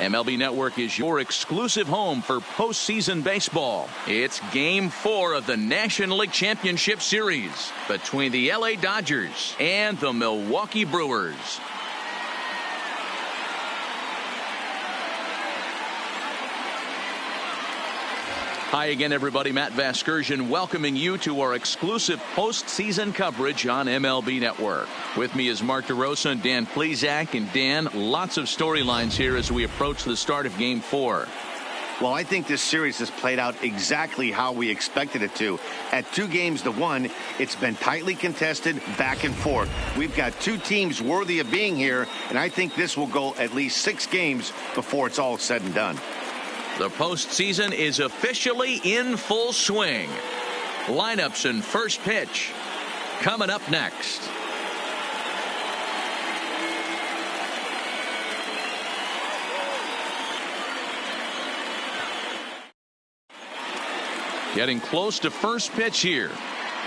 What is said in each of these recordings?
MLB Network is your exclusive home for postseason baseball. It's Game 4 of the National League Championship Series between the LA Dodgers and the Milwaukee Brewers. Hi again, everybody. Matt Vasgersian welcoming you to our exclusive postseason coverage on MLB Network. With me is Mark DeRosa and Dan Plesac. And Dan, lots of storylines here as we approach the start of Game 4. Well, I think this series has played out exactly how we expected it to. At 2-1, it's been tightly contested, back and forth. We've got two teams worthy of being here, and I think this will go at least 6 games before it's all said and done. The postseason is officially in full swing. Lineups and first pitch coming up next. Getting close to first pitch here.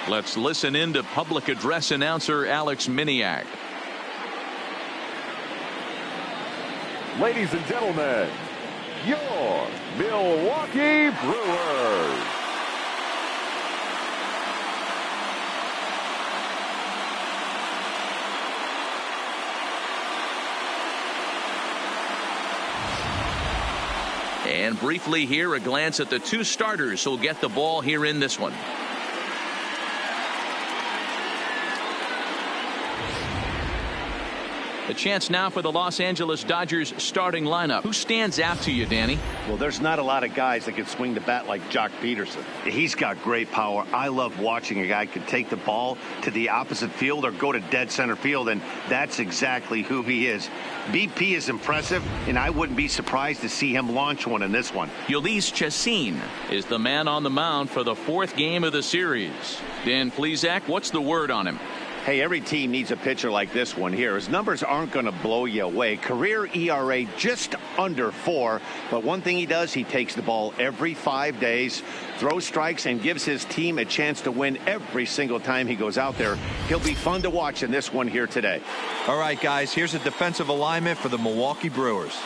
Let's listen in to public address announcer Alex Miniak. Ladies and gentlemen, your Milwaukee Brewers. And briefly here, a glance at the 2 starters who'll get the ball here in this one. A chance now for the Los Angeles Dodgers starting lineup. Who stands out to you, Danny? Well, there's not a lot of guys that can swing the bat like Jock Peterson. He's got great power. I love watching a guy can take the ball to the opposite field or go to dead center field, and that's exactly who he is. BP is impressive, and I wouldn't be surprised to see him launch one in this one. Ulysses Chacin is the man on the mound for the 4th game of the series. Dan Plesac, what's the word on him? Hey, every team needs a pitcher like this one here. His numbers aren't going to blow you away. Career ERA just under 4. But one thing he does, he takes the ball every 5 days, throws strikes, and gives his team a chance to win every single time he goes out there. He'll be fun to watch in this one here today. All right, guys, here's a defensive alignment for the Milwaukee Brewers.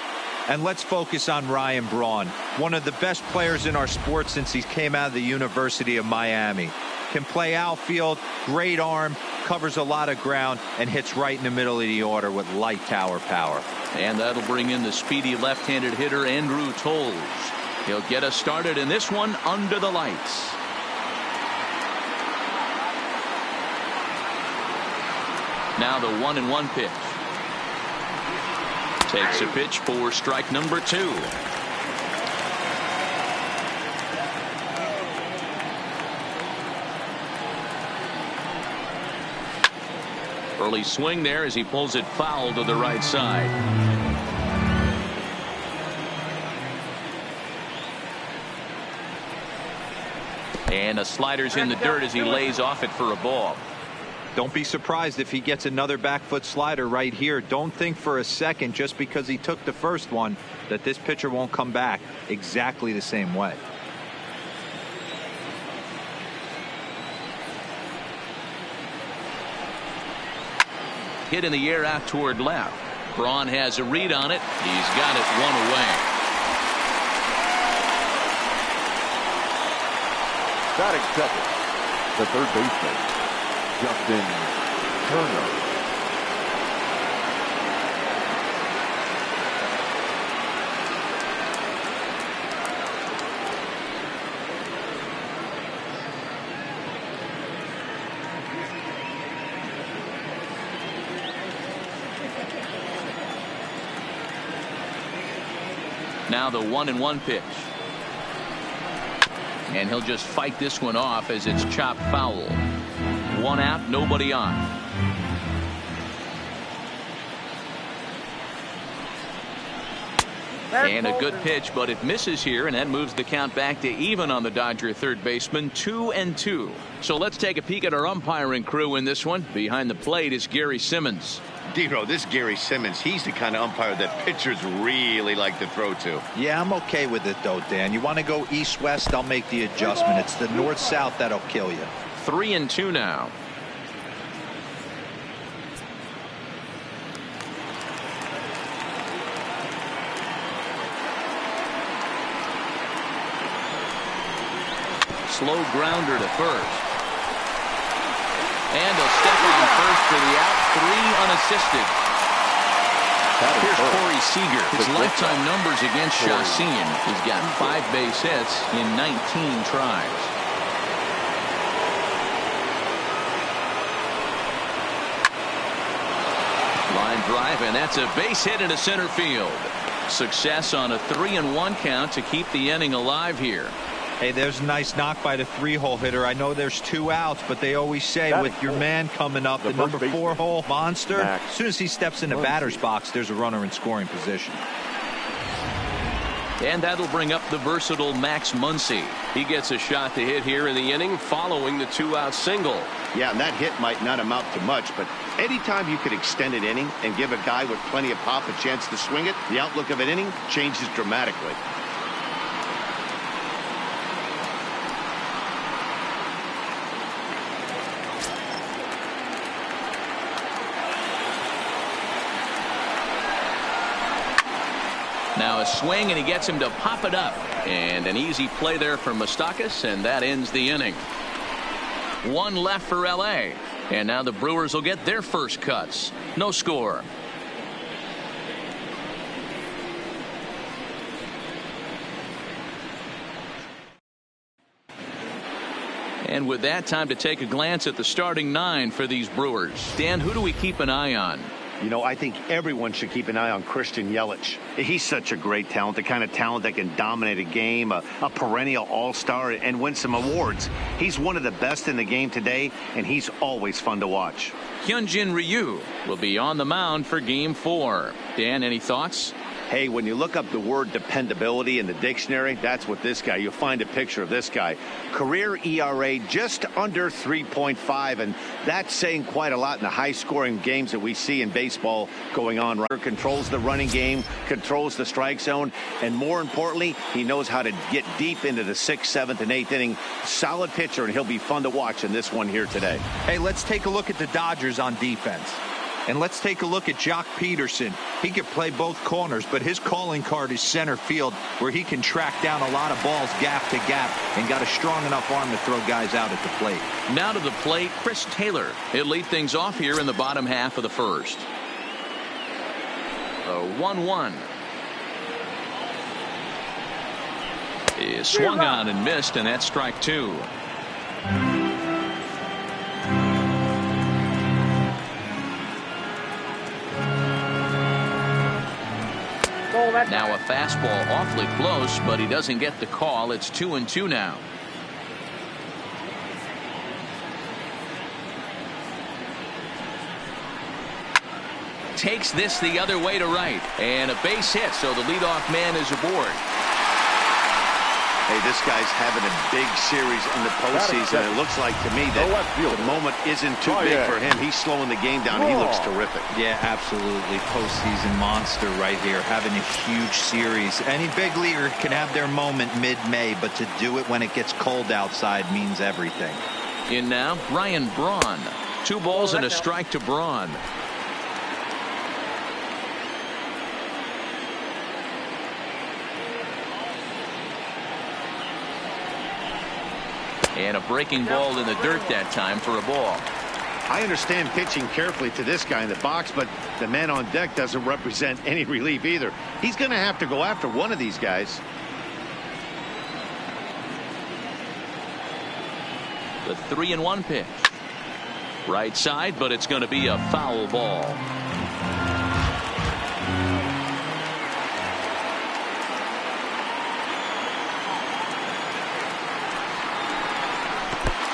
And let's focus on Ryan Braun, one of the best players in our sport since he came out of the University of Miami. Can play outfield, great arm, covers a lot of ground, and hits right in the middle of the order with light tower power. And that'll bring in the speedy left-handed hitter Andrew Toles. He'll get us started in this one under the lights. Now the 1-1 pitch. Takes a pitch for strike number 2. Early swing there as he pulls it foul to the right side. And a slider's in the dirt as he lays off it for a ball. Don't be surprised if he gets another back foot slider right here. Don't think for a second, just because he took the first one, that this pitcher won't come back exactly the same way. Hit in the air out toward left. Braun has a read on it. He's got it one away. Batting second, the third baseman, Justin Turner. Now the 1-1 pitch. And he'll just fight this one off as it's chopped foul. 1 out, nobody on. And a good pitch, but it misses here, and that moves the count back to even on the Dodger third baseman, 2-2. So let's take a peek at our umpiring crew in this one. Behind the plate is Gary Simmons. Dino, this Gary Simmons, he's the kind of umpire that pitchers really like to throw to. Yeah, I'm okay with it, though, Dan. You want to go east-west, I'll make the adjustment. It's the north-south that'll kill you. 3-2 now. slow grounder to first. And a step on first for the out. 3 unassisted. Here's Corey Seager. His lifetime numbers against Chacin. He's got 5 base hits in 19 tries. Line drive, and that's a base hit into center field. Success on a 3-1 count to keep the inning alive here. Hey, there's a nice knock by the 3-hole hitter. I know there's 2 outs, but they always say with your man coming up, the number 4-hole monster, as soon as he steps in the batter's box, there's a runner in scoring position. And that'll bring up the versatile Max Muncy. He gets a shot to hit here in the inning following the 2-out single. Yeah, and that hit might not amount to much, but anytime you could extend an inning and give a guy with plenty of pop a chance to swing it, the outlook of an inning changes dramatically. Now a swing, and he gets him to pop it up. And an easy play there for Moustakas, and that ends the inning. 1 left for L.A. And now the Brewers will get their first cuts. No score. And with that, time to take a glance at the starting 9 for these Brewers. Dan, who do we keep an eye on? You know, I think everyone should keep an eye on Christian Yelich. He's such a great talent, the kind of talent that can dominate a game, a perennial all-star, and win some awards. He's one of the best in the game today, and he's always fun to watch. Hyunjin Ryu will be on the mound for Game 4. Dan, any thoughts? Hey, when you look up the word dependability in the dictionary, that's what this guy, you'll find a picture of this guy. Career ERA just under 3.5, and that's saying quite a lot in the high-scoring games that we see in baseball going on. Controls the running game, controls the strike zone, and more importantly, he knows how to get deep into the 6th, 7th, and 8th inning. Solid pitcher, and he'll be fun to watch in this one here today. Hey, let's take a look at the Dodgers on defense. And let's take a look at Jock Peterson. He can play both corners, but his calling card is center field, where he can track down a lot of balls gap to gap and got a strong enough arm to throw guys out at the plate. Now to the plate, Chris Taylor. He'll lead things off here in the bottom half of the first. A 1-1. Is swung on and missed, and that's strike 2. Now a fastball awfully close, but he doesn't get the call. It's 2-2 now. Takes this the other way to right, and a base hit, so the leadoff man is aboard. Hey, this guy's having a big series in the postseason. It looks like to me that the moment isn't too big for him. He's slowing the game down. He looks terrific. Yeah, absolutely. Postseason monster right here, having a huge series. Any big leaguer can have their moment mid-May, but to do it when it gets cold outside means everything. In now, Ryan Braun. 2 balls and a strike to Braun. And a breaking ball in the dirt that time for a ball. I understand pitching carefully to this guy in the box, but the man on deck doesn't represent any relief either. He's going to have to go after one of these guys. The 3-1 pitch. Right side, but it's going to be a foul ball.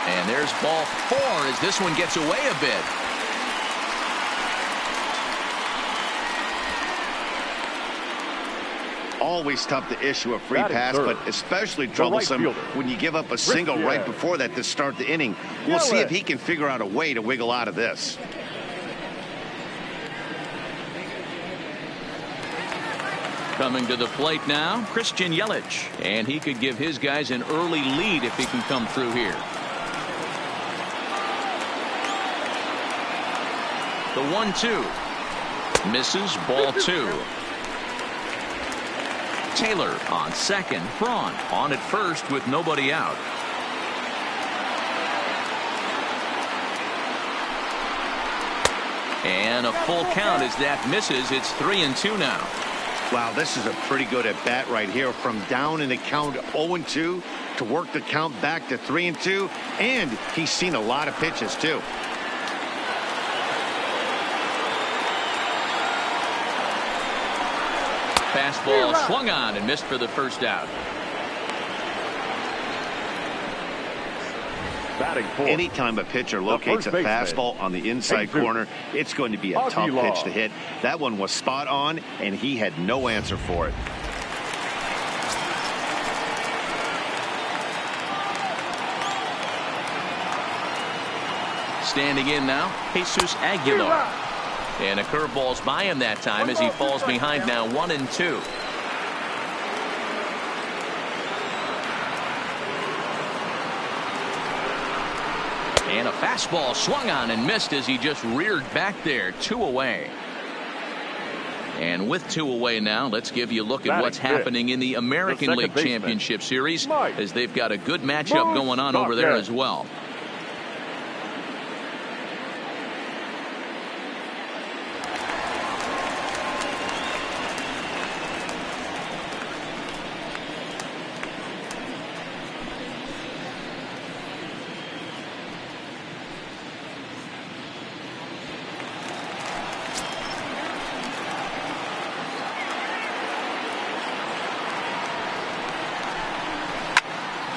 And there's ball 4 as this one gets away a bit. Always tough to issue a free pass, but especially troublesome when you give up a single right before that to start the inning. We'll see if he can figure out a way to wiggle out of this. Coming to the plate now, Christian Yelich. And he could give his guys an early lead if he can come through here. The 1-2. Misses, ball 2. Taylor on second. Braun on at first with nobody out. And a full count as that misses. It's 3-2 now. Wow, this is a pretty good at bat right here. From down in the count 0-2 to work the count back to 3-2. And he's seen a lot of pitches, too. Fastball swung on and missed for the first out. Batting fourth. Anytime a pitcher locates a fastball on the inside corner, it's going to be a tough pitch to hit. That one was spot on, and he had no answer for it. Standing in now, Jesus Aguilar. And a curveball's by him that time as he falls behind now 1-2. And a fastball swung on and missed as he just reared back there. 2 away. And with 2 away now, let's give you a look at what's happening in the American League Championship Series, as they've got a good matchup going on over there as well.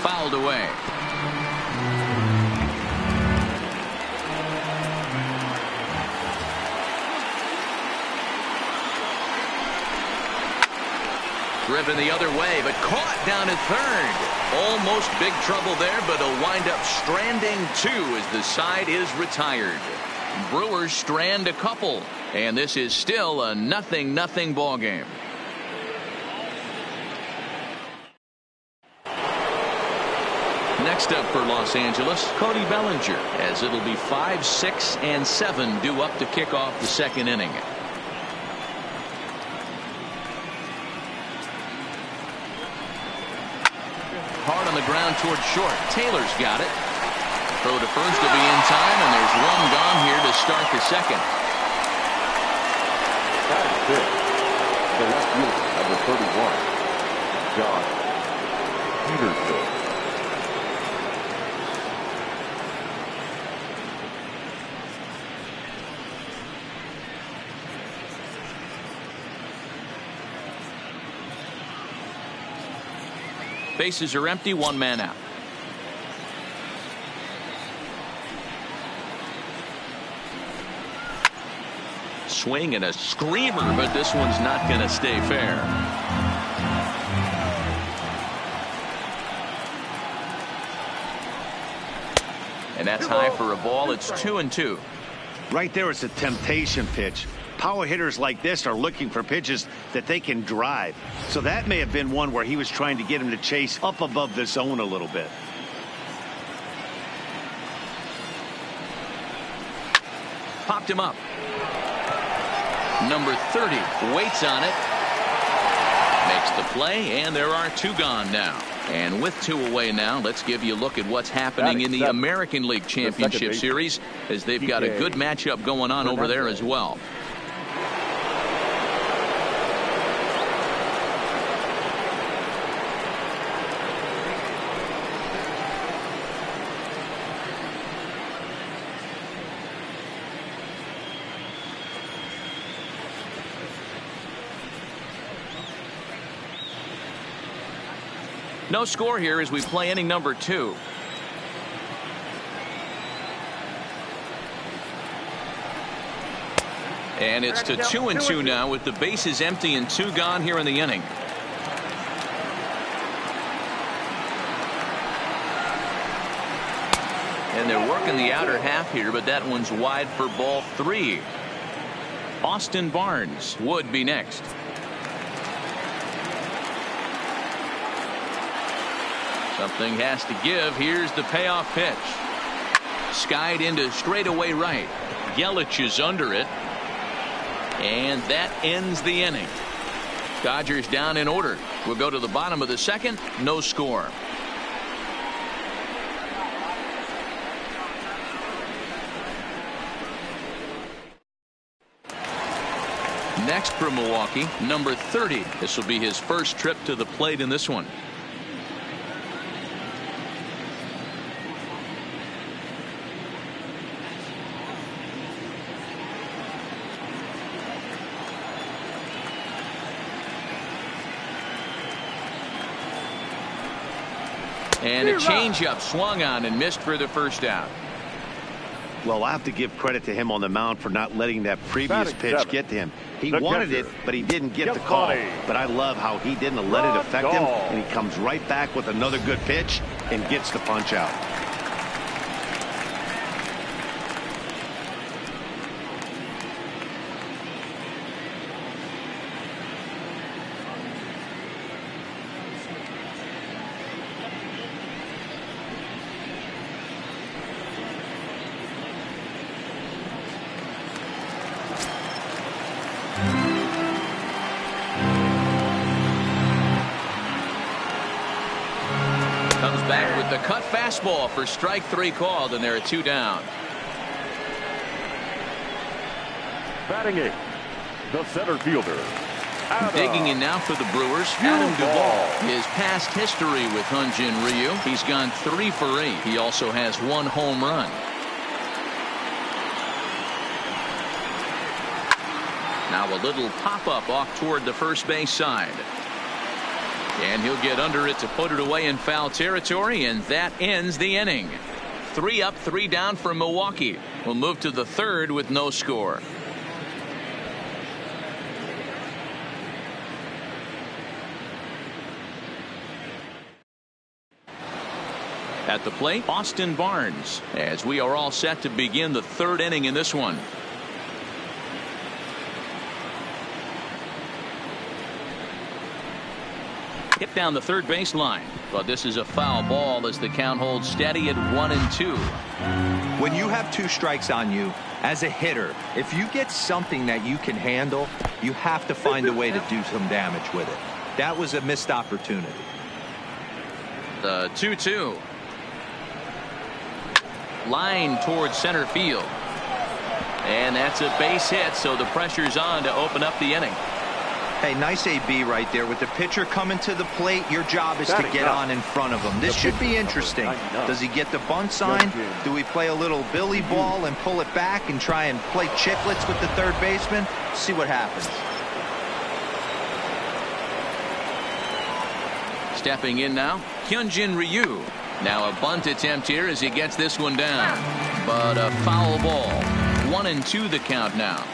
Fouled away. Driven the other way, but caught down at third. Almost big trouble there, but he'll wind up stranding 2 as the side is retired. Brewers strand a couple, and this is still a 0-0 ball game. Next up for Los Angeles, Cody Bellinger, as it'll be 5, 6, and 7 due up to kick off the second inning. Hard on the ground towards short. Taylor's got it. Throw to first to be in time, and there's one gone here to start the second. Batting fifth, the left fielder, number 31, Josh Peterson. Bases are empty, 1 man out. Swing and a screamer, but this one's not going to stay fair. And that's high for a ball. It's 2-2. Right there, it's a temptation pitch. Power hitters like this are looking for pitches that they can drive. So that may have been one where he was trying to get him to chase up above the zone a little bit. Popped him up. Number 30 waits on it. Makes the play, and there are 2 gone now. And with 2 away now, let's give you a look at what's happening in the American League Championship Series, as they've got a good matchup going on over there as well. No score here as we play inning number 2. And it's to 2-2 now with the bases empty and 2 gone here in the inning. And they're working the outer half here, but that one's wide for ball 3. Austin Barnes would be next. Something has to give. Here's the payoff pitch. Skied into straightaway right. Yelich is under it. And that ends the inning. Dodgers down in order. We'll go to the bottom of the second. No score. Next for Milwaukee, number 30. This will be his first trip to the plate in this one. And a changeup swung on and missed for the first out. Well, I have to give credit to him on the mound for not letting that previous pitch get to him. He wanted it, but he didn't get the call. But I love how he didn't let it affect him, and he comes right back with another good pitch and gets the punch out. Comes back with the cut fastball for strike 3 called, and they're at 2 down. Batting 8, the center fielder. Digging in now for the Brewers, Adam Duvall. His past history with Hyun-Jin Ryu, he's gone 3 for 8. He also has 1 home run. Now a little pop-up off toward the first base side. And he'll get under it to put it away in foul territory, and that ends the inning. 3 up, 3 down for Milwaukee. We'll move to the 3rd with no score. At the plate, Austin Barnes, as we are all set to begin the 3rd inning in this one. Hit down the third baseline, but this is a foul ball as the count holds steady at 1-2. When you have 2 strikes on you as a hitter, if you get something that you can handle, you have to find a way to do some damage with it. That was a missed opportunity. The 2-2. Line towards center field. And that's a base hit, so the pressure's on to open up the inning. Hey, nice AB right there. With the pitcher coming to the plate, your job is to get on in front of him. This should be interesting. Does he get the bunt sign? Do we play a little billy ball and pull it back and try and play chicklets with the third baseman? See what happens. Stepping in now, Hyun-Jin Ryu. Now a bunt attempt here as he gets this one down. But a foul ball. 1-2 the count now.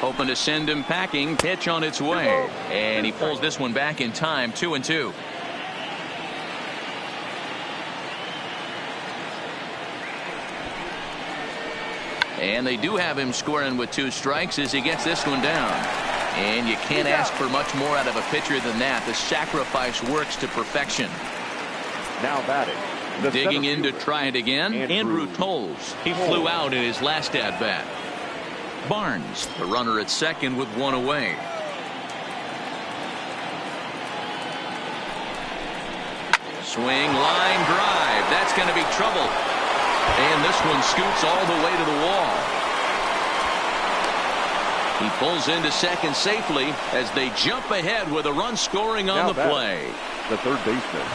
Hoping to send him packing. Pitch on its way. And he pulls this one back in time. 2-2. And they do have him scoring with 2 strikes as he gets this one down. And you can't ask for much more out of a pitcher than that. The sacrifice works to perfection. Now batting. Digging in to try it again, Andrew Tolles. He flew out in his last at-bat. Barnes, the runner at second with 1 away. Swing, line drive. That's going to be trouble. And this one scoots all the way to the wall. He pulls into second safely as they jump ahead with a run scoring on the play. The third baseman.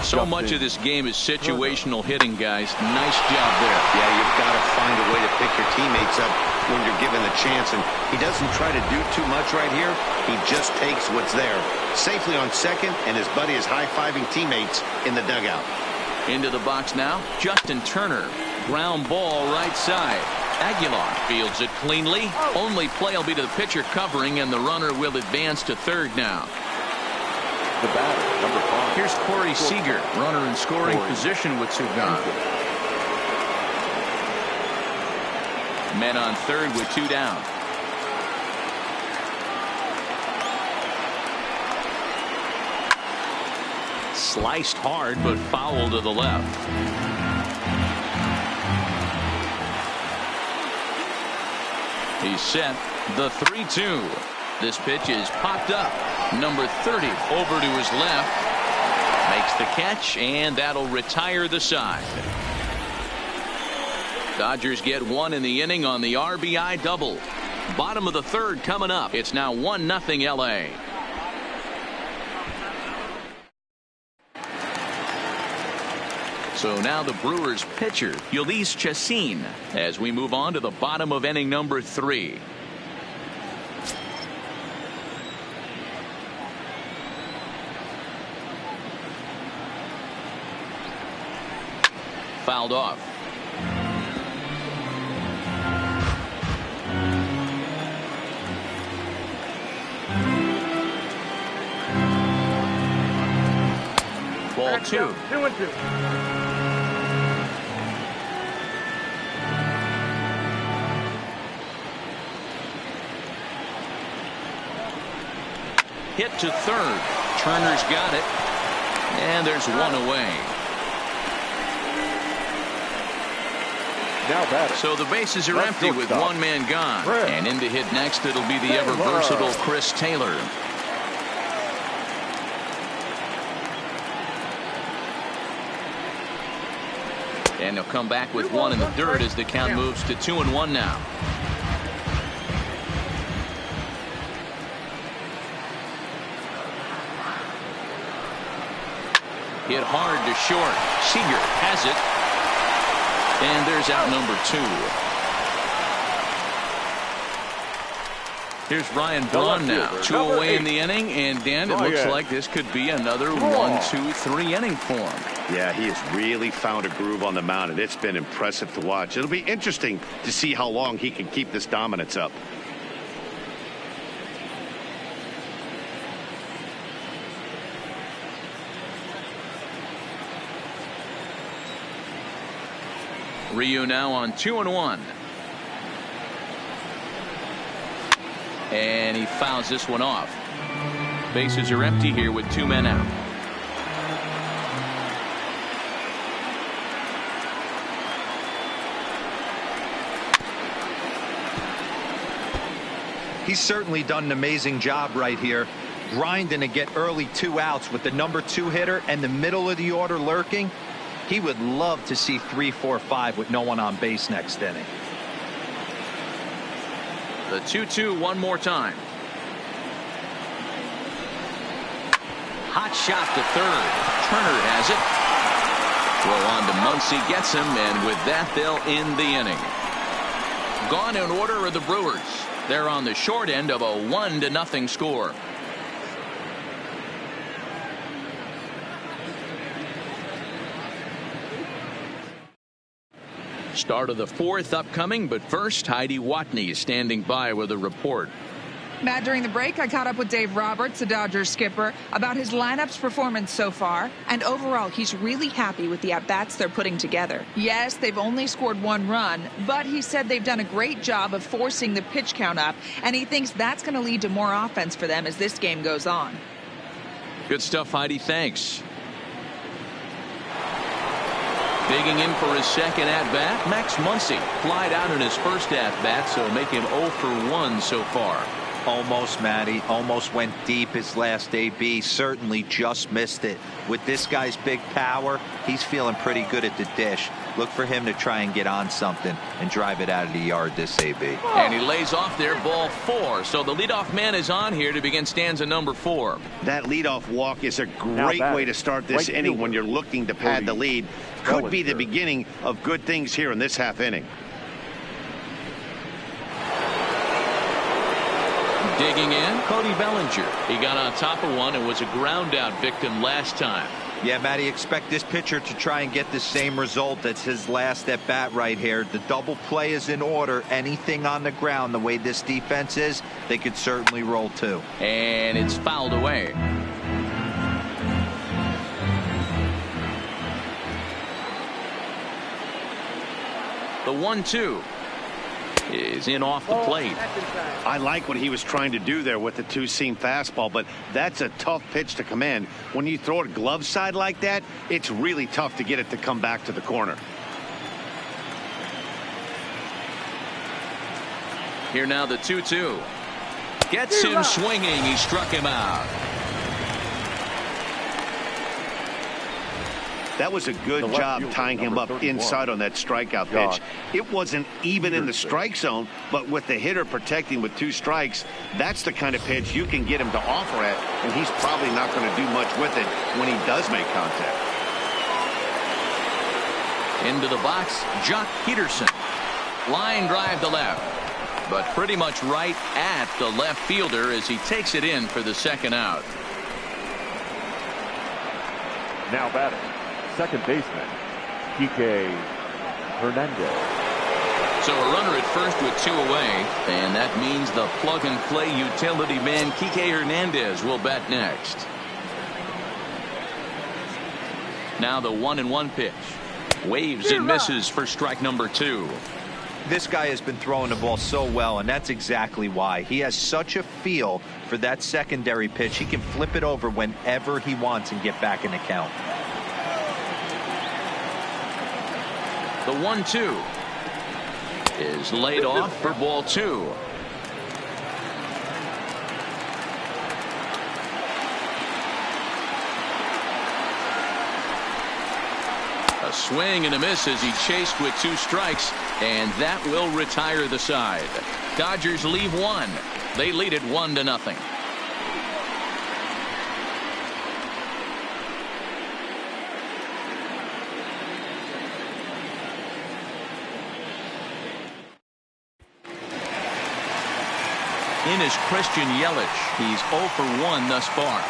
So much of this game is situational hitting, guys. Nice job there. Yeah, you've got to find a way to pick your teammates up when you're given the chance, and he doesn't try to do too much right here. He just takes what's there. Safely on second, and his buddy is high-fiving teammates in the dugout. Into the box now, Justin Turner. Ground ball right side. Aguilar fields it cleanly. Only play will be to the pitcher covering, and the runner will advance to third now. The batter, number 5. Here's Corey Seager, runner in scoring position with 2 gone. Men on third with 2 down. Sliced hard, but foul to the left. He's set. The 3-2. This pitch is popped up. Number 30 over to his left. Makes the catch, and that'll retire the side. Dodgers get 1 in the inning on the RBI double. Bottom of the third coming up. It's now 1-0 LA. So now the Brewers pitcher, Ulysses Chacin, as we move on to the bottom of inning number 3. Fouled off. Ball 2. 2-2. Hit to third. Turner's got it. And there's one away. Now batting. So the bases are Left empty with shortstop. one man gone. Red. And in to hit next, it'll be the ever versatile Chris Taylor. And they'll come back with one in the dirt as the count moves to 2-1 now. Hit hard to short. Seager has it. And there's out number 2. Here's Ryan Braun now. 2 away in the inning. And Dan, it looks like this could be another 1-2-3 inning for him. Yeah, he has really found a groove on the mound, and it's been impressive to watch. It'll be interesting to see how long he can keep this dominance up. Ryu now on 2-1. And he fouls this one off. Bases are empty here with 2 men out. He's certainly done an amazing job right here, grinding to get early 2 outs with the number 2 hitter and the middle of the order lurking. He would love to see 3, 4, 5 with no one on base next inning. The 2-2 one more time. Hot shot to third. Turner has it. Throw on to Muncy, gets him, and with that they'll end the inning. Gone in order are the Brewers. They're on the short end of a 1-0 score. Start of the 4th upcoming, but first Heidi Watney is standing by with a report. Matt, during the break, I caught up with Dave Roberts, the Dodgers skipper, about his lineup's performance so far, and overall, he's really happy with the at-bats they're putting together. Yes, they've only scored 1 run, but he said they've done a great job of forcing the pitch count up, and he thinks that's going to lead to more offense for them as this game goes on. Good stuff, Heidi. Thanks. Digging in for his second at-bat, Max Muncy flied out in his first at-bat, so make him 0 for 1 so far. Almost, Matty. Almost went deep his last AB. Certainly just missed it. With this guy's big power, he's feeling pretty good at the dish. Look for him to try and get on something and drive it out of the yard this AB. And he lays off there, ball 4. So the leadoff man is on here to begin stanza number 4. That leadoff walk is a great way to start this inning when you're looking to pad the lead. Could be the beginning of good things here in this half inning. Digging in, Cody Bellinger. He got on top of one and was a ground out victim last time. Yeah, Matty, expect this pitcher to try and get the same result. That's his last at bat right here. The double play is in order. Anything on the ground, the way this defense is, they could certainly roll 2. And it's fouled away. The 1-2 is in off the plate. I like what he was trying to do there with the 2-seam fastball, but that's a tough pitch to command. When you throw it glove side like that, it's really tough to get it to come back to the corner. Here now the 2-2. Gets him swinging. He struck him out. That was a good job tying him up inside on that strikeout pitch. It wasn't even in the strike zone, but with the hitter protecting with 2 strikes, that's the kind of pitch you can get him to offer at, and he's probably not going to do much with it when he does make contact. Into the box, Jock Peterson. Line drive to left, but pretty much right at the left fielder as he takes it in for the second out. Now batting, second baseman, Kike Hernandez. So a runner at first with 2 away, and that means the plug-and-play utility man Kike Hernandez will bat next. Now the 1-1 pitch. Waves and misses for strike number 2. This guy has been throwing the ball so well, and that's exactly why. He has such a feel for that secondary pitch. He can flip it over whenever he wants and get back in the count. The 1-2 is laid off for ball 2. A swing and a miss as he chased with 2 strikes, and that will retire the side. Dodgers leave 1. They lead it 1-0. In is Christian Yelich. He's 0 for 1 thus far.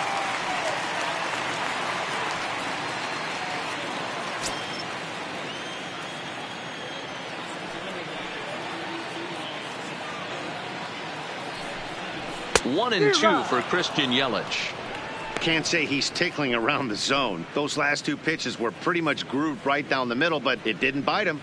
One and 2 for Christian Yelich. Can't say he's tickling around the zone. Those last 2 pitches were pretty much grooved right down the middle, but it didn't bite him.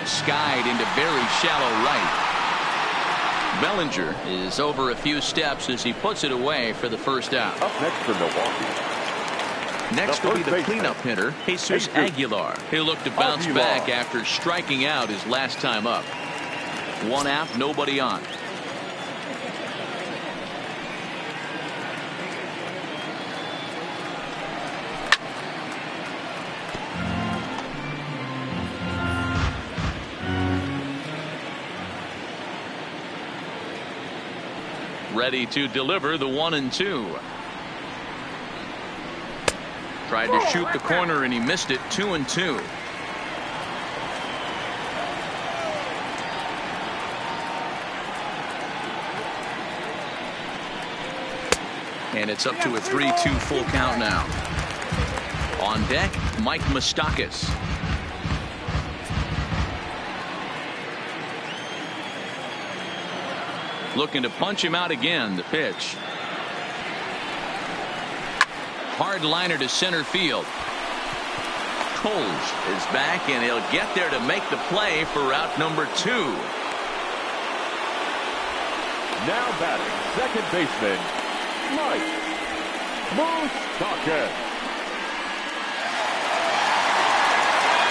Skied into very shallow right. Bellinger is over a few steps as he puts it away for the first out. Up next for Milwaukee. Next will be the cleanup hitter, Jesus Aguilar. He'll look to bounce back after striking out his last time up. 1 out, nobody on. Ready to deliver the 1-2. Tried to shoot the corner and he missed it. 2-2. And it's up to a 3-2 full count now. On deck, Mike Moustakas. Looking to punch him out again. The pitch. Hard liner to center field. Coles is back and he'll get there to make the play for out number 2. Now batting, second baseman, Mike Moustakas.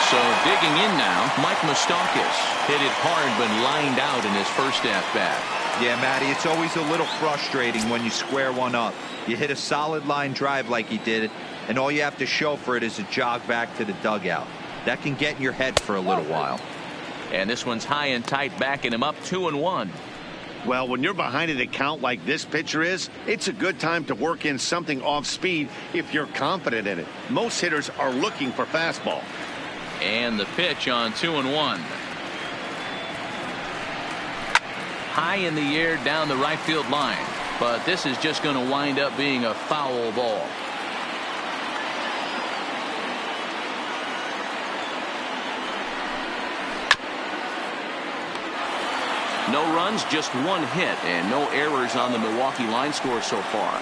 So digging in now, Mike Moustakas hit it hard but lined out in his first at-bat. Yeah, Matty, it's always a little frustrating when you square one up. You hit a solid line drive like he did, and all you have to show for it is a jog back to the dugout. That can get in your head for a little while. And this one's high and tight, backing him up 2-1. Well, when you're behind an account like this pitcher is, it's a good time to work in something off speed if you're confident in it. Most hitters are looking for fastball. And the pitch on 2-1. High in the air down the right field line, but this is just going to wind up being a foul ball. No runs, just 1 hit, and no errors on the Milwaukee line score so far.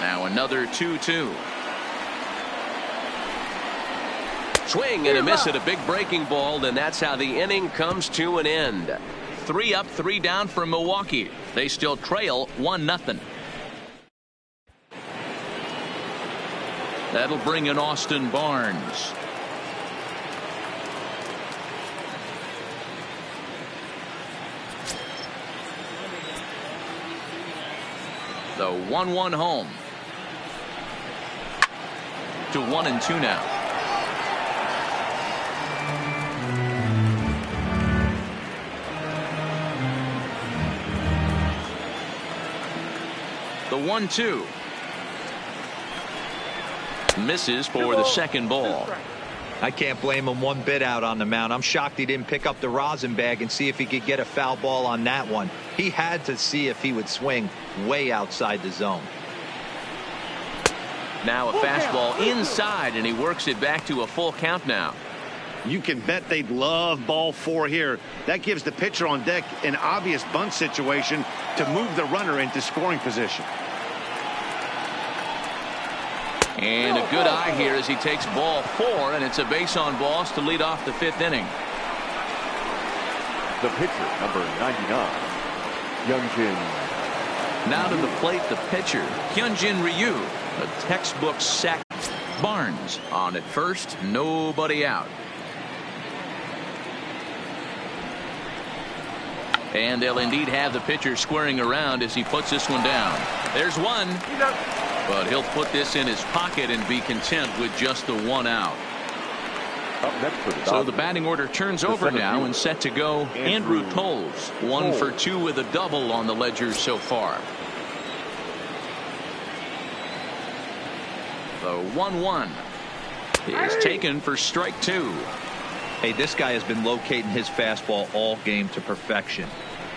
Now another 2-2. Swing and a miss at a big breaking ball, and that's how the inning comes to an end. 3 up, 3 down for Milwaukee. They still trail 1-0. That'll bring in Austin Barnes. The 1-1 home. To 1-2 now. The 1-2. Misses for the second ball. I can't blame him one bit out on the mound. I'm shocked he didn't pick up the rosin bag and see if he could get a foul ball on that one. He had to see if he would swing way outside the zone. Now a fastball inside, and he works it back to a full count now. You can bet they'd love ball 4 here. That gives the pitcher on deck an obvious bunt situation to move the runner into scoring position. And a good eye here as he takes ball 4, and it's a base on balls to lead off the 5th inning. The pitcher, number 99, Hyunjin. Now to the plate, the pitcher, Hyunjin Ryu, a textbook sack. Barnes on at first, nobody out. And they'll indeed have the pitcher squaring around as he puts this one down. There's one. But he'll put this in his pocket and be content with just the 1 out. Up next for the So Dodgers, the batting order turns over now and set to go Andrew Toles. 1 for 2 with a double on the ledger so far. The 1-1 is taken for strike 2. Hey, this guy has been locating his fastball all game to perfection.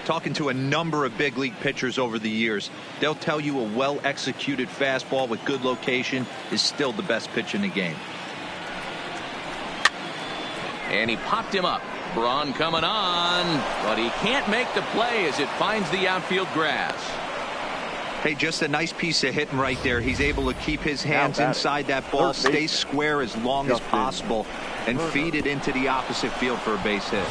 Talking to a number of big league pitchers over the years, they'll tell you a well-executed fastball with good location is still the best pitch in the game. And he popped him up. Braun coming on, but he can't make the play as it finds the outfield grass. Hey, just a nice piece of hitting right there. He's able to keep his hands inside that ball, stay square as long as possible, and feed it into the opposite field for a base hit.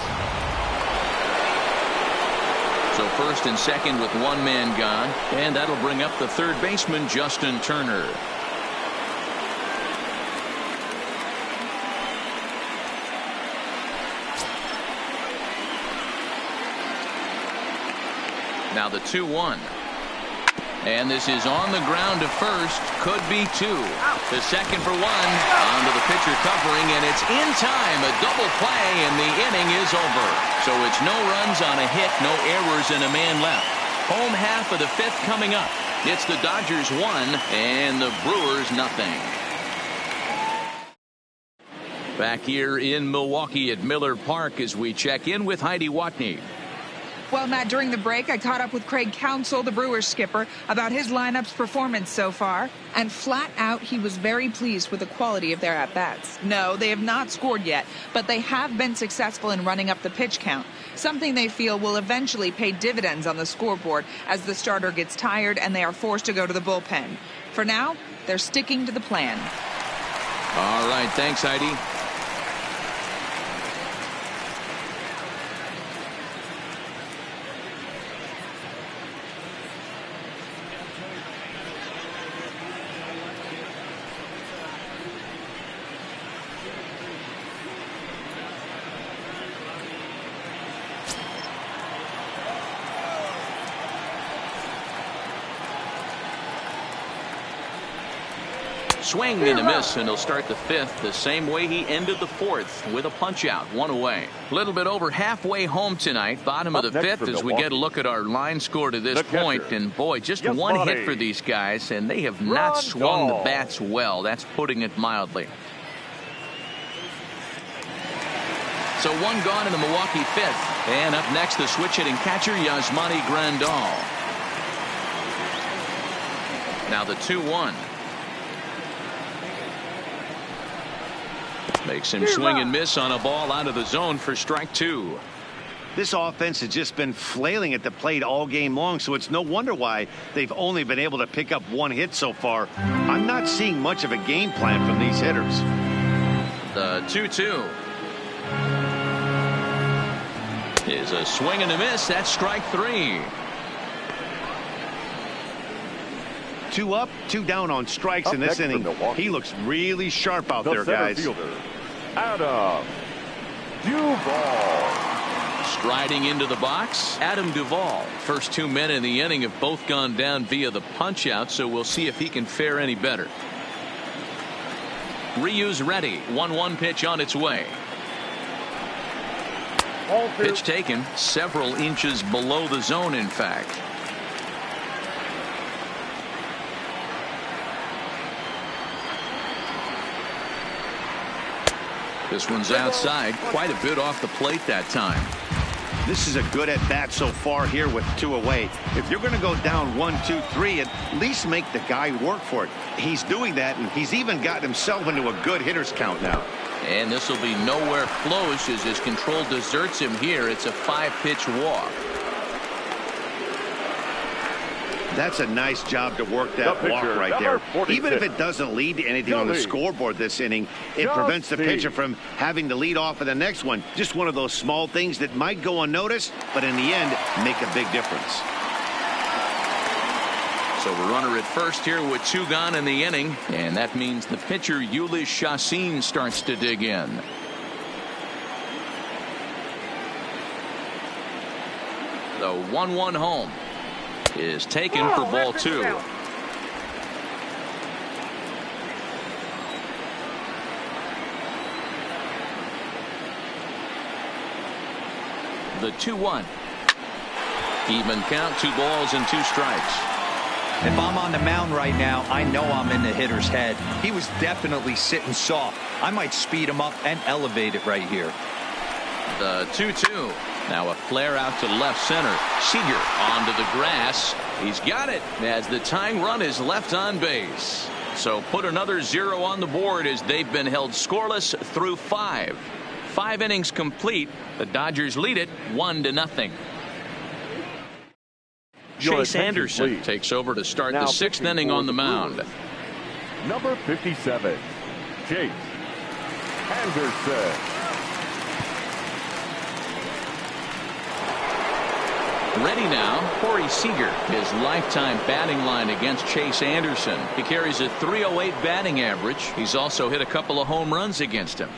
So first and second with 1 man gone, and that'll bring up the third baseman, Justin Turner. Now the 2-1. And this is on the ground to first. Could be 2. To second for 1. Onto the pitcher covering, and it's in time. A double play, and the inning is over. So it's no runs on a hit, no errors, and a man left. Home half of the 5th coming up. It's the Dodgers 1 and the Brewers nothing. Back here in Milwaukee at Miller Park as we check in with Heidi Watney. Well, Matt, during the break, I caught up with Craig Counsell, the Brewers skipper, about his lineup's performance so far. And flat out, he was very pleased with the quality of their at-bats. No, they have not scored yet, but they have been successful in running up the pitch count, something they feel will eventually pay dividends on the scoreboard as the starter gets tired and they are forced to go to the bullpen. For now, they're sticking to the plan. All right, thanks, Heidi. Swing and a miss, and he'll start the 5th the same way he ended the 4th with a punch out, 1 away. A little bit over halfway home tonight, bottom of the 5th as we get a look at our line score to this point. And boy, just 1 hit for these guys, and they have not swung the bats well. That's putting it mildly. So 1 gone in the Milwaukee 5th. And up next, the switch hitting catcher, Yasmani Grandal. Now the 2-1. Makes him swing and miss on a ball out of the zone for strike 2. This offense has just been flailing at the plate all game long, so it's no wonder why they've only been able to pick up 1 hit so far. I'm not seeing much of a game plan from these hitters. The 2-2 is a swing and a miss. That's strike 3. 2 up, 2 down on strikes Up in this next inning. for Milwaukee. He looks really sharp out there, center guys. fielder, Adam Duvall. Striding into the box, Adam Duvall. First 2 men in the inning have both gone down via the punch out, so we'll see if he can fare any better. Ryu's ready. 1-1 pitch on its way. Pitch taken several inches below the zone, in fact. This one's outside, quite a bit off the plate that time. This is a good at bat so far here with 2 away. If you're going to go down 1, 2, 3, at least make the guy work for it. He's doing that, and he's even gotten himself into a good hitter's count now. And this will be nowhere close as his control deserts him here. It's a 5-pitch walk. That's a nice job to work that walk right there. 46. Even if it doesn't lead to anything on the scoreboard this inning, it prevents the pitcher from having to lead off in the next one. Just one of those small things that might go unnoticed, but in the end, make a big difference. So a runner at first here with 2 gone in the inning, and that means the pitcher Ulyss Chacin starts to dig in. The 1-1 home is taken for ball 2. The 2-1. Even count, 2 balls and 2 strikes. If I'm on the mound right now, I know I'm in the hitter's head. He was definitely sitting soft. I might speed him up and elevate it right here. The 2-2. Now a flare out to left center. Seager onto the grass. He's got it as the tying run is left on base. So put another 0 on the board as they've been held scoreless through 5. 5 innings complete. The Dodgers lead it 1-0. Chase Anderson please. takes over to start Now the 6th inning on the mound. Number 57, Chase Anderson. Ready now, Corey Seager, his lifetime batting line against Chase Anderson. He carries a .308 batting average. He's also hit a couple of home runs against him.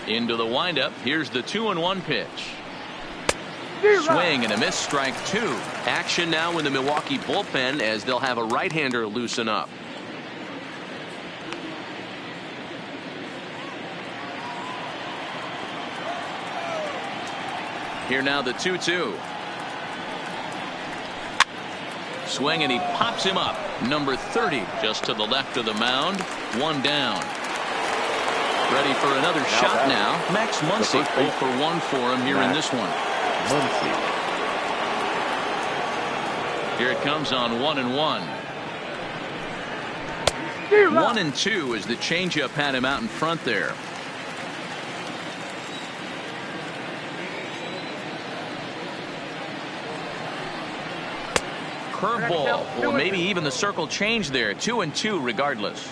Into the windup. Here's the 2-1 pitch. Swing and a miss, strike 2. Action now in the Milwaukee bullpen as they'll have a right-hander loosen up. Here now the 2-2. Swing and he pops him up. Number 30 just to the left of the mound. 1 down. Ready for another shot now. Max Muncy 0 for 1 for him here in this one. Here it comes on 1-1. 1-2 as the changeup had him out in front there. Curveball, or maybe even the circle change there. 2-2 regardless.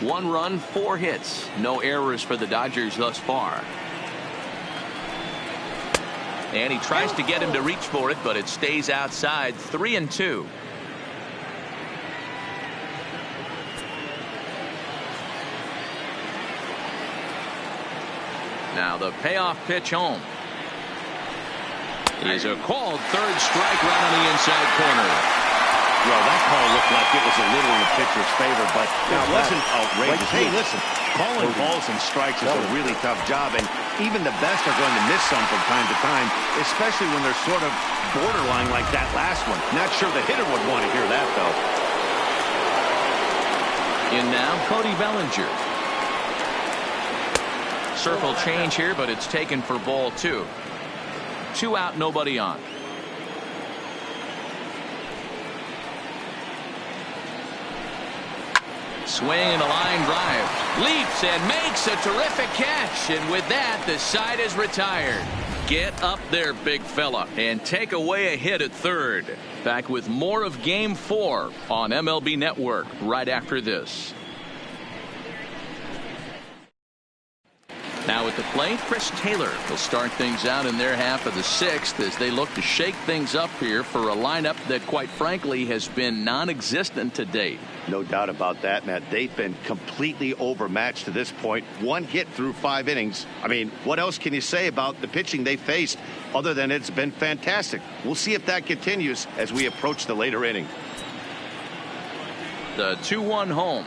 1 run, 4 hits. No errors for the Dodgers thus far. And he tries to get him to reach for it, but it stays outside. 3-2. Now the payoff pitch home is a called 3rd strike right on the inside corner. Well, that call looked like it was a little in the pitcher's favor, but it wasn't outrageous. Hey, listen, calling balls and strikes is a really tough job, and even the best are going to miss some from time to time, especially when they're sort of borderline like that last one. Not sure the hitter would want to hear that, though. In now, Cody Bellinger. Circle change here, but it's taken for ball 2. 2 out, nobody on. Swing and a line drive. Leaps and makes a terrific catch. And with that, the side is retired. Get up there, big fella, and take away a hit at third. Back with more of Game 4 on MLB Network right after this. Now at the plate, Chris Taylor will start things out in their half of the sixth as they look to shake things up here for a lineup that, quite frankly, has been non-existent to date. No doubt about that, Matt. They've been completely overmatched to this point. One hit through 5 innings. I mean, what else can you say about the pitching they faced other than it's been fantastic? We'll see if that continues as we approach the later inning. The 2-1 home.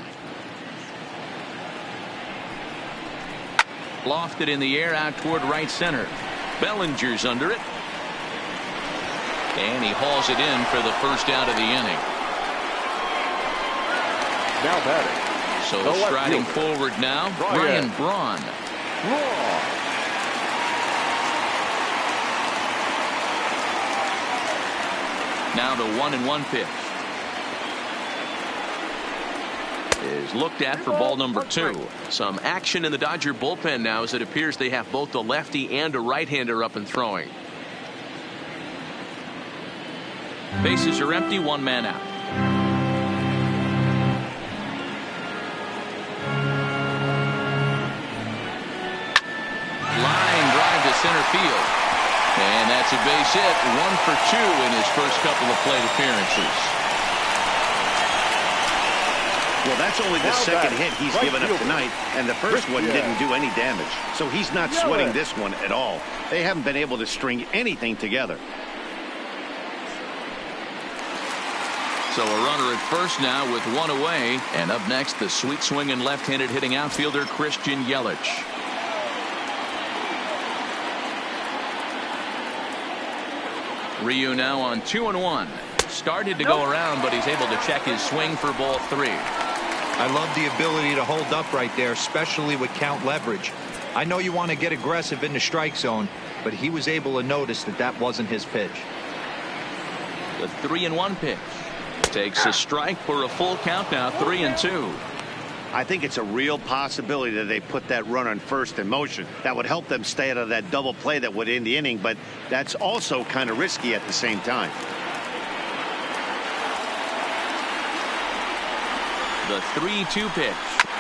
Lofted in the air out toward right center. Bellinger's under it. And he hauls it in for the first out of the inning. Now batting. So striding forward now, Ryan Braun. Now the 1-1 pitch is looked at for ball number 2. Some action in the Dodger bullpen now as it appears they have both a lefty and a right-hander up and throwing. Bases are empty, 1 man out. Line drive to center field. And that's a base hit. 1 for 2 in his first couple of plate appearances. Well, that's only the second hit he's given up tonight, and the first one didn't do any damage. So he's not sweating this one at all. They haven't been able to string anything together. So a runner at first now with 1 away. And up next, the sweet swinging left-handed hitting outfielder Christian Yelich. Ryu now on 2-1. Started to go around, but he's able to check his swing for ball 3. I love the ability to hold up right there, especially with count leverage. I know you want to get aggressive in the strike zone, but he was able to notice that that wasn't his pitch. The 3-1 pitch takes a strike for a full count now, 3-2. I think it's a real possibility that they put that run on first in motion. That would help them stay out of that double play that would end the inning, but that's also kind of risky at the same time. The 3-2 pitch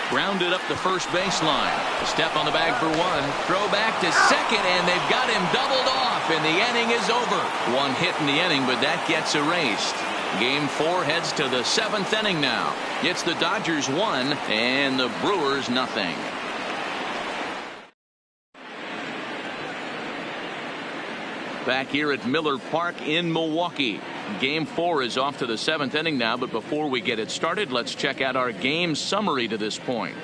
grounded up the first baseline. A step on the bag for 1. Throw back to second, and they've got him doubled off, and the inning is over. 1 hit in the inning, but that gets erased. Game 4 heads to the 7th inning now. It's the Dodgers 1 and the Brewers nothing. Back here at Miller Park in Milwaukee. Game 4 is off to the 7th inning now, but before we get it started, let's check out our game summary to this point.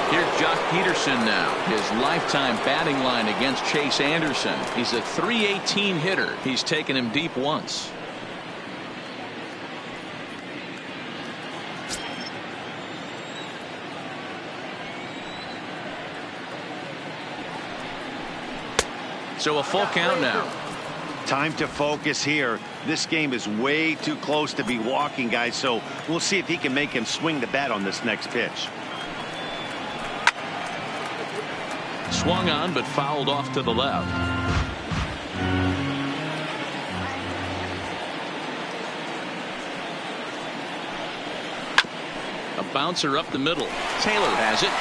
Here's Jock Peterson now. His lifetime batting line against Chase Anderson. He's a .318 hitter. He's taken him deep once. So a full count now. Time to focus here. This game is way too close to be walking, guys, so we'll see if he can make him swing the bat on this next pitch. Swung on but fouled off to the left. A bouncer up the middle. Taylor has it.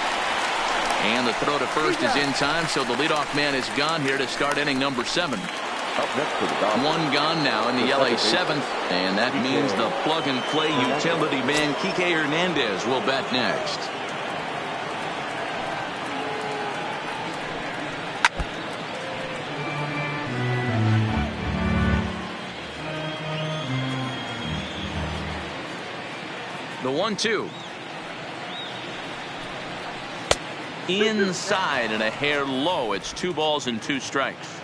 And the throw to first is in time, so the leadoff man is gone here to start inning number 7. Up next for the Dodgers. 1 gone now in the LA 7th, and that means the plug-and-play utility man Kike Hernandez will bat next. The 1-2. Inside and a hair low. It's 2 balls and 2 strikes.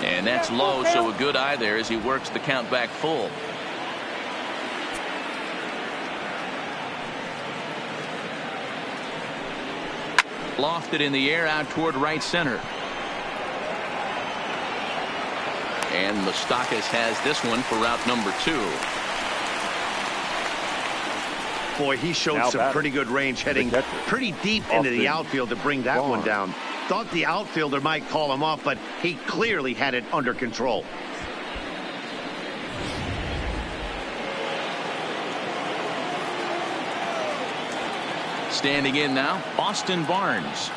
And that's low, so a good eye there as he works the count back full. Lofted in the air out toward right center. And Moustakas has this one for route number 2. Boy, he showed Now some pretty good range, heading pretty deep into the outfield to bring that one down. Thought the outfielder might call him off, but he clearly had it under control. Standing in now, Austin Barnes.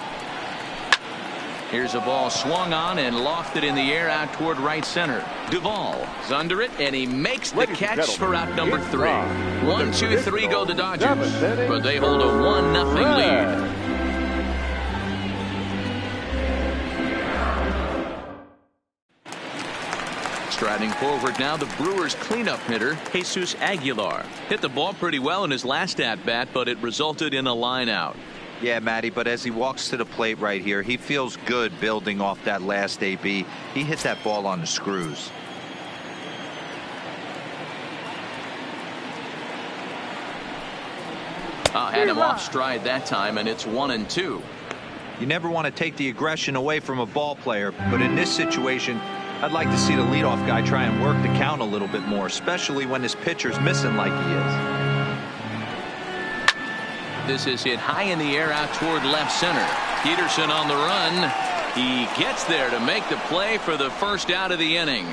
Here's a ball swung on and lofted in the air out toward right center. Duvall is under it, and he makes the catch for out number 3. 1, 2, 3 go the Dodgers, but they hold a 1-0 lead. Striding forward now, the Brewers cleanup hitter, Jesus Aguilar. Hit the ball pretty well in his last at-bat, but it resulted in a line out. Yeah, Matty, but as he walks to the plate right here, he feels good building off that last AB. He hit that ball on the screws. Had him off stride that time, and it's 1-2. You never want to take the aggression away from a ball player, but in this situation, I'd like to see the leadoff guy try and work the count a little bit more, especially when his pitcher's missing like he is. This is hit high in the air out toward left center. Peterson on the run. He gets there to make the play for the first out of the inning.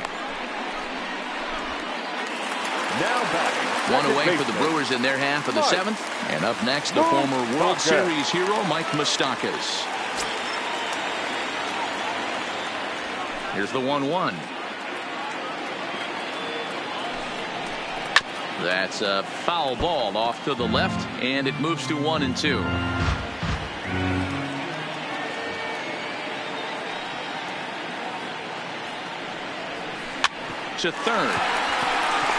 Now batting. One away for the Brewers in their half of the 7th. And up next, the former World Series hero, Mike Moustakas. Here's the 1-1. That's a foul ball off to the left, and it moves to 1-2. To third.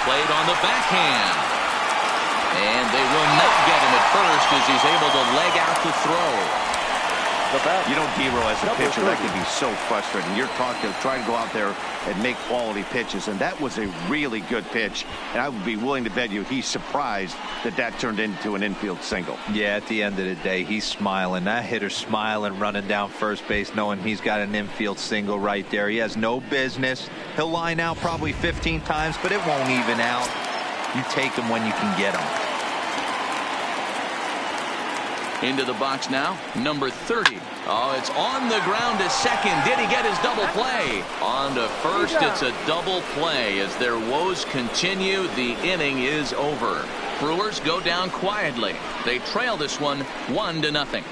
Played on the backhand. And they will not get him at first as he's able to leg out to throw. You know, Dero, as a pitcher, that can be so frustrating. You're taught to try to go out there and make quality pitches, and that was a really good pitch. And I would be willing to bet you he's surprised that that turned into an infield single. Yeah, at the end of the day, he's smiling. That hitter's smiling, running down first base, knowing he's got an infield single right there. He has no business. He'll line out probably 15 times, but it won't even out. You take him when you can get him. Into the box now, number 30. Oh, it's on the ground to second. Did he get his double play? On to first, it's a double play. As their woes continue, the inning is over. Brewers go down quietly. They trail this one 1-0.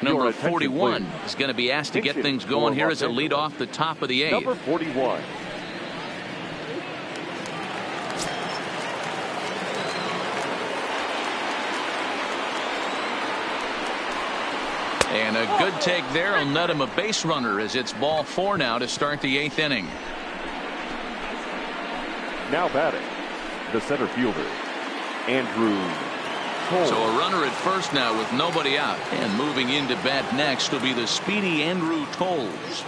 Number 41 is going to be asked to get things going here as a lead off the top of the 8th. Number 41. And a good take there will net him a base runner as it's ball 4 now to start the 8th inning. Now batting, the center fielder, Andrew Cole. So a runner at first now with nobody out. And moving into bat next will be the speedy Andrew Tolles.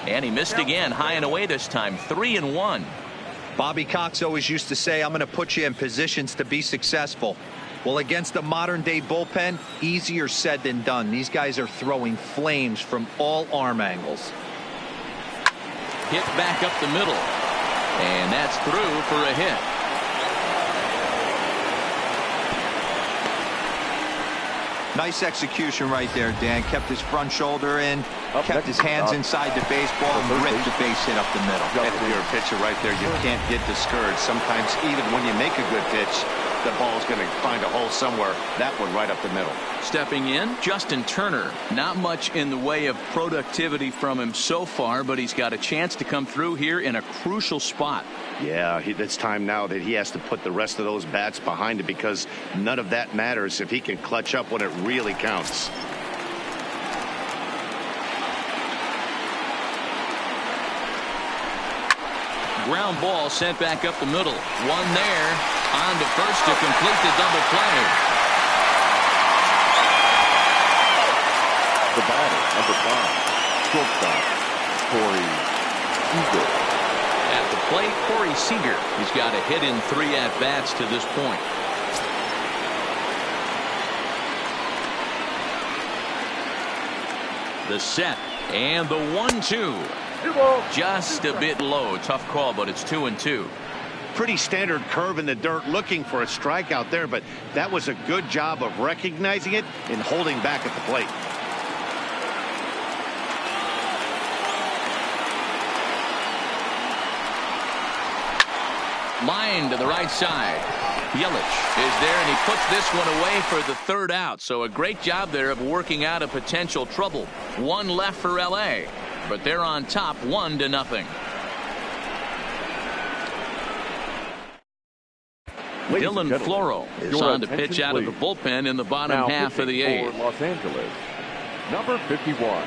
And he missed again, high and away this time, 3-1. Bobby Cox always used to say, I'm going to put you in positions to be successful. Well, against a modern day bullpen, easier said than done. These guys are throwing flames from all arm angles. Hit back up the middle. And that's through for a hit. Nice execution right there, Dan. Kept his front shoulder in, kept his hands inside the baseball, and ripped the base hit up the middle. If you're a pitcher right there, you can't get discouraged. Sometimes even when you make a good pitch, the ball's going to find a hole somewhere. That one right up the middle. Stepping in, Justin Turner. Not much in the way of productivity from him so far, but he's got a chance to come through here in a crucial spot. Yeah, it's time now that he has to put the rest of those bats behind it, because none of that matters if he can clutch up when it really counts. Ground ball sent back up the middle. One there. On to first to complete the double play. The batter, number 5, shortstop, Corey Seager. At the plate, Corey Seager. He's got a hit in 3 at-bats to this point. The set and the 1-2. Just a bit low. Tough call, but it's 2-2. Pretty standard curve in the dirt, looking for a strikeout there, but that was a good job of recognizing it and holding back at the plate. Line to the right side. Yelich is there, and he puts this one away for the 3rd out. So a great job there of working out a potential trouble. 1 left for L.A., but they're on top 1-0. Dylan Floro is on to pitch out of the bullpen in the bottom half of the 8th. Los Angeles, number 51,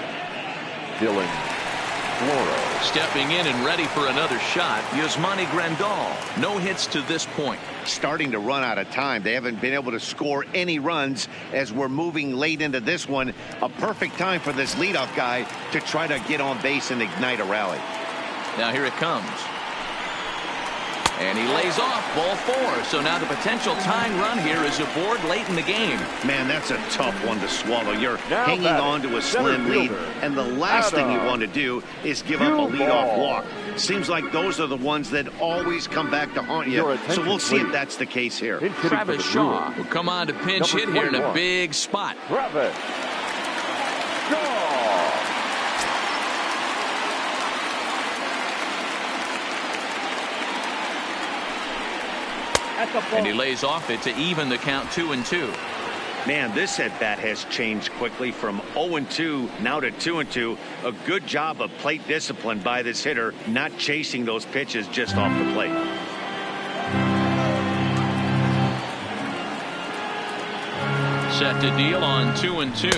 Dylan Floro. Stepping in and ready for another shot, Yasmani Grandal. No hits to this point. Starting to run out of time. They haven't been able to score any runs as we're moving late into this one. A perfect time for this leadoff guy to try to get on base and ignite a rally. Now here it comes. And he lays off ball 4. So now the potential tying run here is aboard late in the game. Man, that's a tough one to swallow. You're hanging on to a slim lead, and the last thing you want to do is give up a leadoff walk. Seems like those are the ones that always come back to haunt you. So we'll see if that's the case here. Travis Shaw will come on to pinch hit here in a big spot. Travis Shaw. And he lays off it to even the count 2-2. Man, this at bat has changed quickly from 0-2 now to 2-2. A good job of plate discipline by this hitter, not chasing those pitches just off the plate. Set to deal on 2-2.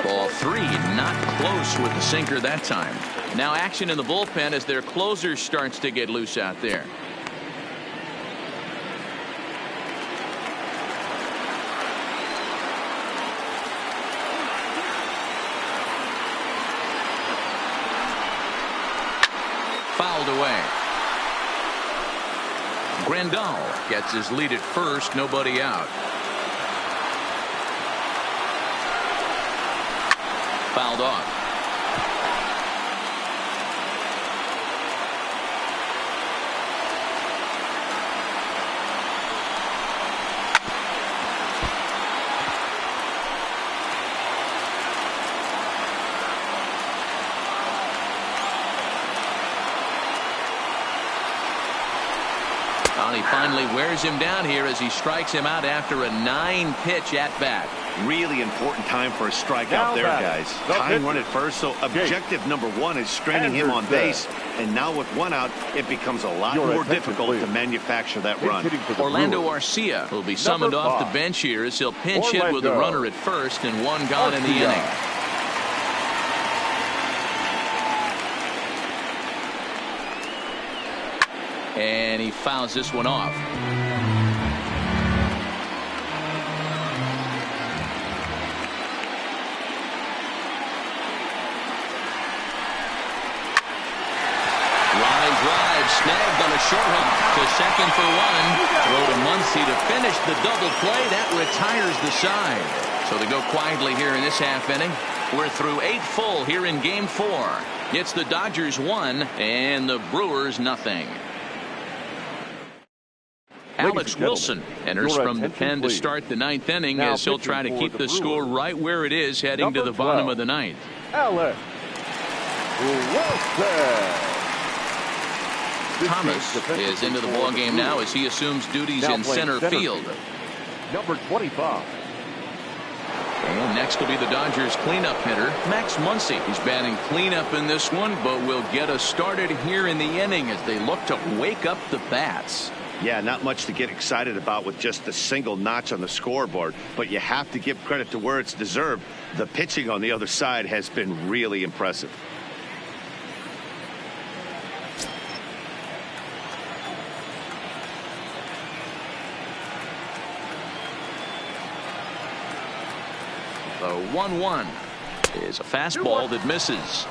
Ball 3, not close with the sinker that time. Now action in the bullpen as their closer starts to get loose out there. Fouled away. Grandal gets his lead at first, nobody out. Fouled off. He finally wears him down here as he strikes him out after a 9-pitch at bat. Really important time for a strikeout there, guys. Tying run at first, so objective number 1 is straining him on base. And now with 1 out, it becomes a lot more difficult to manufacture that run. Orlando Arcia will be summoned off the bench here as he'll pinch hit with the runner at first and 1 gone in the inning. And he fouls this one off. Line drive snagged on a short hop to second for 1. Throw to Muncy to finish the double play. That retires the side. So they go quietly here in this half inning. We're through 8 full here in Game 4. It's the Dodgers 1 and the Brewers nothing. Alex Wilson enters from the pen to start the 9th inning as he'll try to keep the score right where it is heading to the bottom of the 9th. Alex Wilson. Thomas is into the ballgame now as he assumes duties in center field. Number 25. And next will be the Dodgers cleanup hitter, Max Muncy. He's batting cleanup in this one, but will get us started here in the inning as they look to wake up the bats. Yeah, not much to get excited about with just the single notch on the scoreboard, but you have to give credit to where it's deserved. The pitching on the other side has been really impressive. The 1-1 is a fastball that misses.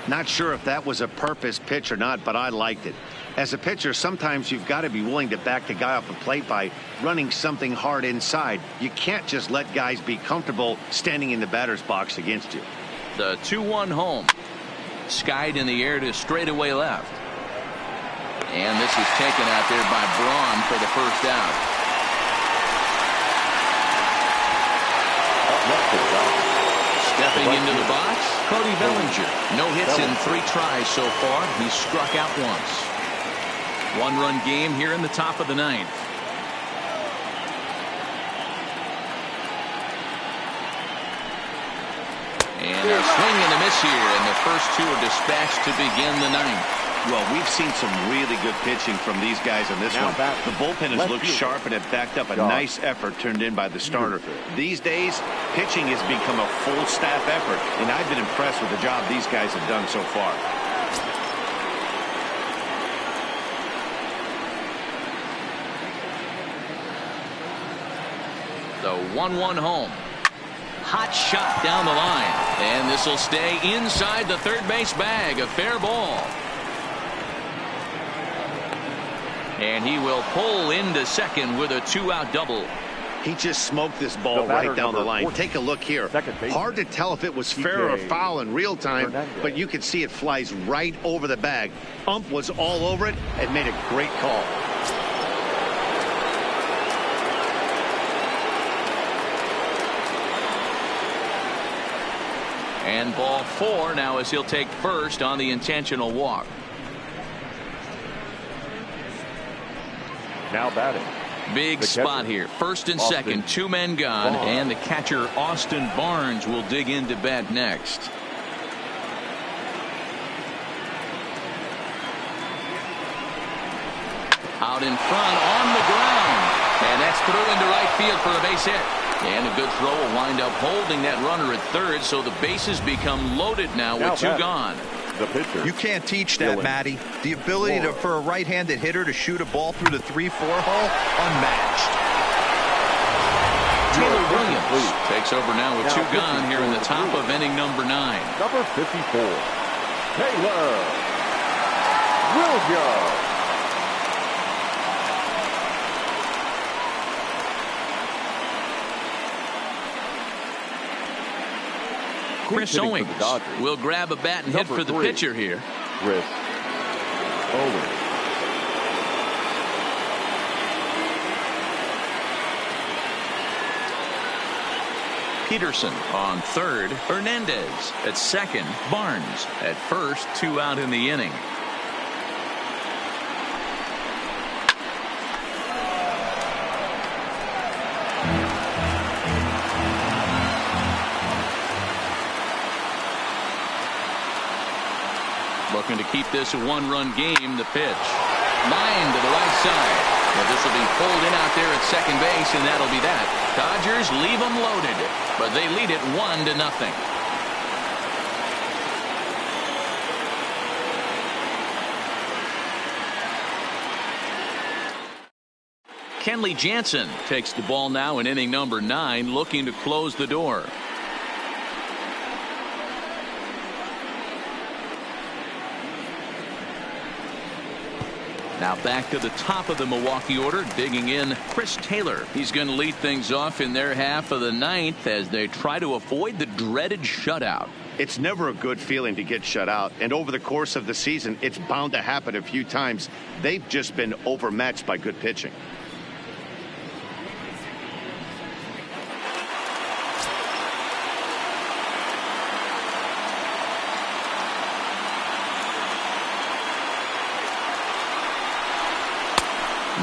Not sure if that was a purpose pitch or not, but I liked it. As a pitcher, sometimes you've got to be willing to back the guy off the plate by running something hard inside. You can't just let guys be comfortable standing in the batter's box against you. The 2-1 home. Skied in the air to straightaway left. And this is taken out there by Braun for the first out. Stepping into the box, Cody Bellinger. No hits in 3 tries so far. He's struck out once. 1-run game here in the top of the 9th. And a swing and a miss here, and the first 2 are dispatched to begin the 9th. Well, we've seen some really good pitching from these guys on this one. The bullpen has looked sharp and it backed up a nice effort turned in by the starter. These days, pitching has become a full staff effort, and I've been impressed with the job these guys have done so far. The 1-1 home. Hot shot down the line, and this will stay inside the third base bag. A fair ball. And he will pull into second with a 2-out double. He just smoked this ball right down the line. Take a look here. Hard to tell if it was fair or foul in real time, but you could see it flies right over the bag. Ump was all over it and made a great call. And ball 4 now as he'll take first on the intentional walk. Now batting. Big spot here. First and second, 2 men gone, and the catcher Austin Barnes will dig into bat next. Out in front on the ground, and that's through into right field for a base hit. And a good throw will wind up holding that runner at third, so the bases become loaded now with 2 gone. The pitcher. You can't teach that, Matty. The ability for a right-handed hitter to shoot a ball through the 3-4 hole, unmatched. Taylor Williams takes over now with 2 gone here in the top of inning number 9. Number 54, Taylor Williams. Chris Owings will grab a bat and hit for the pitcher here. Chris Owings. Peterson on third. Hernandez at second. Barnes at first. 2 out in the inning. Looking to keep this a 1-run game. The pitch. Line to the right side. Well, this will be pulled in out there at second base, and that'll be that. Dodgers leave them loaded, but they lead it 1-0. Kenley Jansen takes the ball now in inning number 9, looking to close the door. Now back to the top of the Milwaukee order, digging in Chris Taylor. He's going to lead things off in their half of the 9th as they try to avoid the dreaded shutout. It's never a good feeling to get shut out, and over the course of the season, it's bound to happen a few times. They've just been overmatched by good pitching.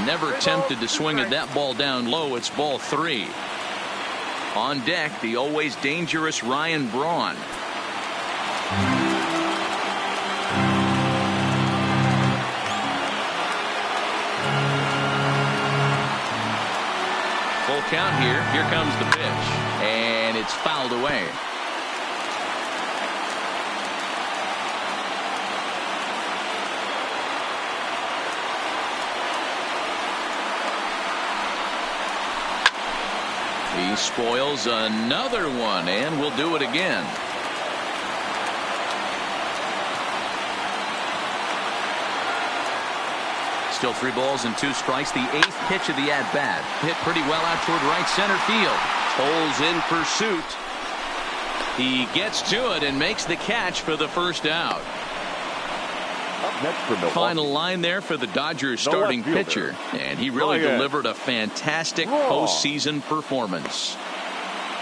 Never tempted to swing at that ball down low. It's ball 3. On deck, the always dangerous Ryan Braun. Full count here. Here comes the pitch. And it's fouled away. He spoils another one, and will do it again. Still 3 balls and 2 strikes. The 8th pitch of the at-bat. Hit pretty well out toward right center field. Holes in pursuit. He gets to it and makes the catch for the first out. Up next for Milwaukee. Final line there for the Dodgers starting pitcher. And he really delivered a fantastic postseason performance.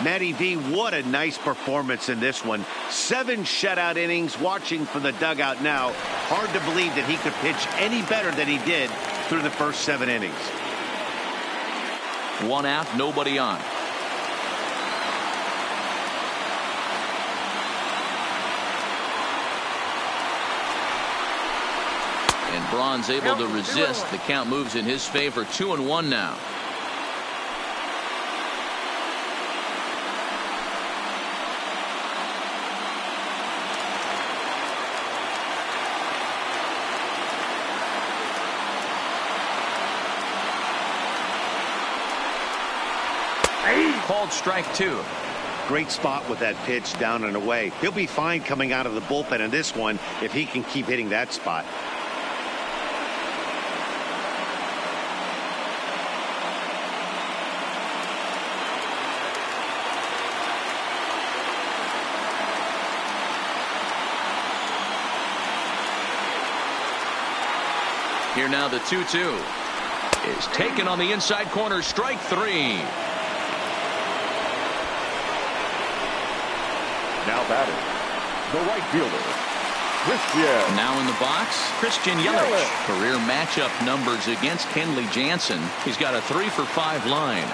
Matty V, what a nice performance in this one. 7 shutout innings. Watching from the dugout now, hard to believe that he could pitch any better than he did through the first 7 innings. 1 out, nobody on. And Braun's able to resist. The count moves in his favor. 2-1 now. Called strike 2. Great spot with that pitch down and away. He'll be fine coming out of the bullpen in this one if he can keep hitting that spot. Here now the 2-2 is taken on the inside corner. Strike 3. Now batting, the right fielder, Christian. Now in the box, Christian Yelich. Career matchup numbers against Kenley Jansen. He's got a 3-for-5 line.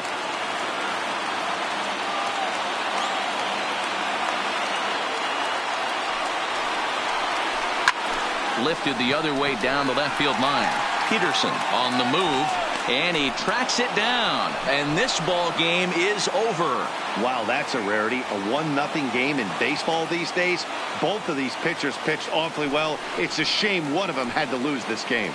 Lifted the other way down the left field line. Peterson on the move, and he tracks it down. And this ball game is over. Wow, that's a rarity. A 1-0 game in baseball these days. Both of these pitchers pitched awfully well. It's a shame one of them had to lose this game.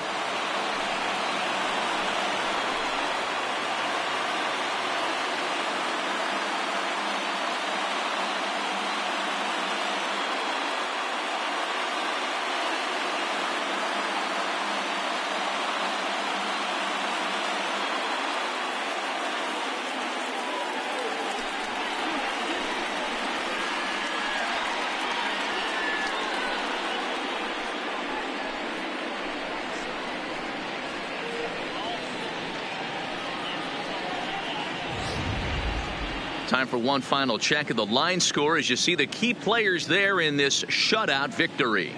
Time for one final check of the line score as you see the key players there in this shutout victory.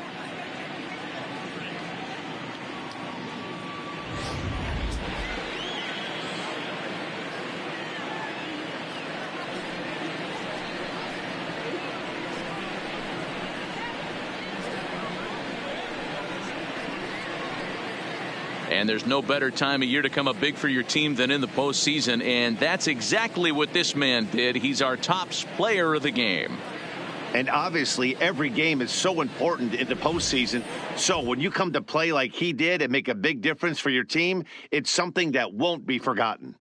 And there's no better time of year to come up big for your team than in the postseason, and that's exactly what this man did. He's our top player of the game. And obviously every game is so important in the postseason. So when you come to play like he did and make a big difference for your team, it's something that won't be forgotten.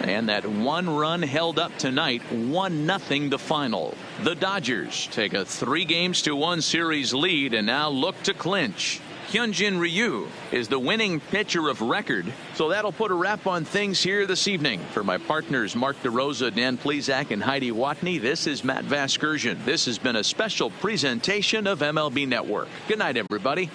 And that one run held up tonight, 1-0 the final. The Dodgers take a 3-1 series lead and now look to clinch. Hyunjin Ryu is the winning pitcher of record. So that'll put a wrap on things here this evening. For my partners Mark DeRosa, Dan Plesac, and Heidi Watney, this is Matt Vasgersian. This has been a special presentation of MLB Network. Good night, everybody.